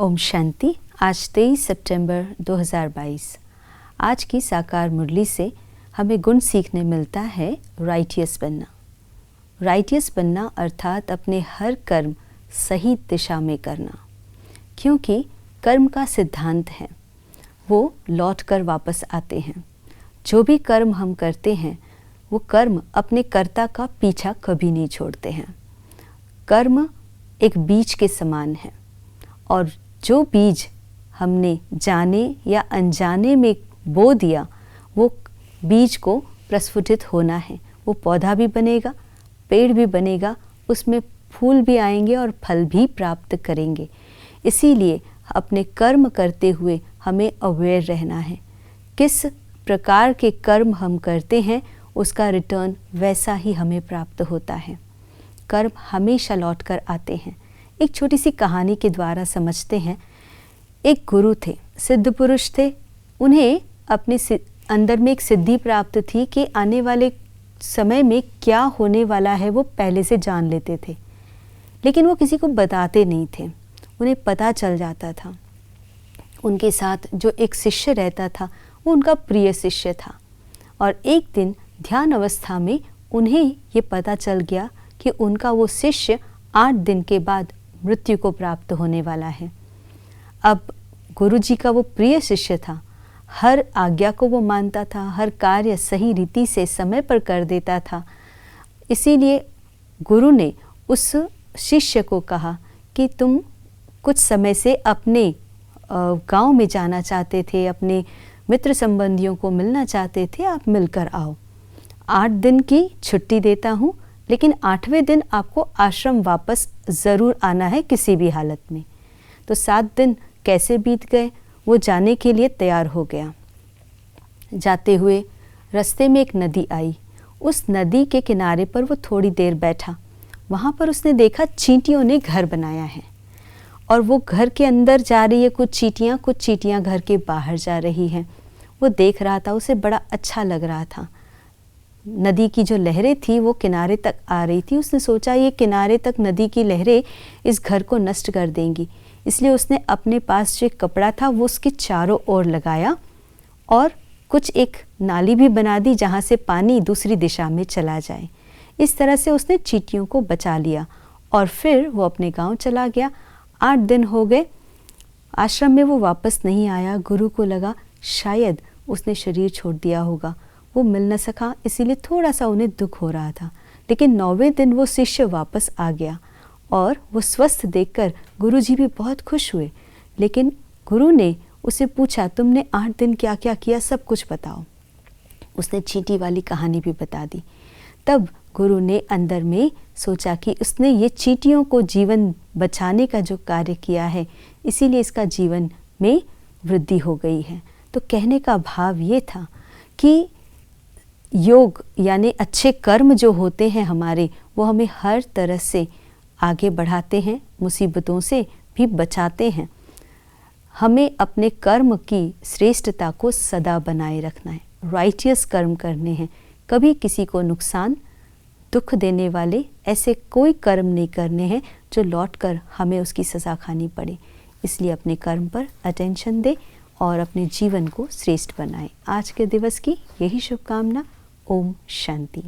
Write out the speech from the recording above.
ओम शांति। आज 23 सितंबर 2022। आज की साकार मुरली से हमें गुण सीखने मिलता है राइटियस बनना। राइटियस बनना अर्थात अपने हर कर्म सही दिशा में करना, क्योंकि कर्म का सिद्धांत है वो लौट कर वापस आते हैं। जो भी कर्म हम करते हैं वो कर्म अपने कर्ता का पीछा कभी नहीं छोड़ते हैं। कर्म एक बीज के समान है और जो बीज हमने जाने या अनजाने में बो दिया वो बीज को प्रस्फुटित होना है। वो पौधा भी बनेगा, पेड़ भी बनेगा, उसमें फूल भी आएंगे और फल भी प्राप्त करेंगे। इसीलिए अपने कर्म करते हुए हमें अवेयर रहना है। किस प्रकार के कर्म हम करते हैं उसका रिटर्न वैसा ही हमें प्राप्त होता है। कर्म हमेशा लौट कर आते हैं। एक छोटी सी कहानी के द्वारा समझते हैं। एक गुरु थे, सिद्ध पुरुष थे। उन्हें अपने अंदर में एक सिद्धि प्राप्त थी कि आने वाले समय में क्या होने वाला है वो पहले से जान लेते थे, लेकिन वो किसी को बताते नहीं थे। उन्हें पता चल जाता था। उनके साथ जो एक शिष्य रहता था वो उनका प्रिय शिष्य था और एक दिन ध्यान अवस्था में उन्हें ये पता चल गया कि उनका वो शिष्य 8 दिन के बाद मृत्यु को प्राप्त होने वाला है। अब गुरुजी का वो प्रिय शिष्य था, हर आज्ञा को वो मानता था, हर कार्य सही रीति से समय पर कर देता था। इसीलिए गुरु ने उस शिष्य को कहा कि तुम कुछ समय से अपने गांव में जाना चाहते थे, अपने मित्र संबंधियों को मिलना चाहते थे, आप मिलकर आओ। 8 दिन की छुट्टी देता हूँ, लेकिन 8वें दिन आपको आश्रम वापस ज़रूर आना है किसी भी हालत में। तो 7 दिन कैसे बीत गए वो जाने के लिए तैयार हो गया। जाते हुए रास्ते में एक नदी आई। उस नदी के किनारे पर वो थोड़ी देर बैठा। वहाँ पर उसने देखा चींटियों ने घर बनाया है और वो घर के अंदर जा रही है कुछ चींटियाँ घर के बाहर जा रही हैं। वो देख रहा था, उसे बड़ा अच्छा लग रहा था। नदी की जो लहरें थी वो किनारे तक आ रही थी। उसने सोचा ये किनारे तक नदी की लहरें इस घर को नष्ट कर देंगी, इसलिए उसने अपने पास जो एक कपड़ा था वो उसके चारों ओर लगाया और कुछ एक नाली भी बना दी जहाँ से पानी दूसरी दिशा में चला जाए। इस तरह से उसने चींटियों को बचा लिया और फिर वो अपने गांव चला गया। 8 दिन हो गए, आश्रम में वो वापस नहीं आया। गुरु को लगा शायद उसने शरीर छोड़ दिया होगा, वो मिल न सका, इसीलिए थोड़ा सा उन्हें दुख हो रहा था। लेकिन 9वें दिन वो शिष्य वापस आ गया और वो स्वस्थ देखकर गुरुजी भी बहुत खुश हुए। लेकिन गुरु ने उसे पूछा तुमने 8 दिन क्या क्या किया, सब कुछ बताओ। उसने चींटी वाली कहानी भी बता दी। तब गुरु ने अंदर में सोचा कि उसने ये चींटियों को जीवन बचाने का जो कार्य किया है इसीलिए इसका जीवन में वृद्धि हो गई है। तो कहने का भाव ये था कि योग यानी अच्छे कर्म जो होते हैं हमारे, वो हमें हर तरह से आगे बढ़ाते हैं, मुसीबतों से भी बचाते हैं। हमें अपने कर्म की श्रेष्ठता को सदा बनाए रखना है। राइटियस कर्म करने हैं, कभी किसी को नुकसान दुख देने वाले ऐसे कोई कर्म नहीं करने हैं जो लौटकर हमें उसकी सज़ा खानी पड़े। इसलिए अपने कर्म पर अटेंशन दें और अपने जीवन को श्रेष्ठ बनाएं। आज के दिवस की यही शुभकामना। ओम शांति।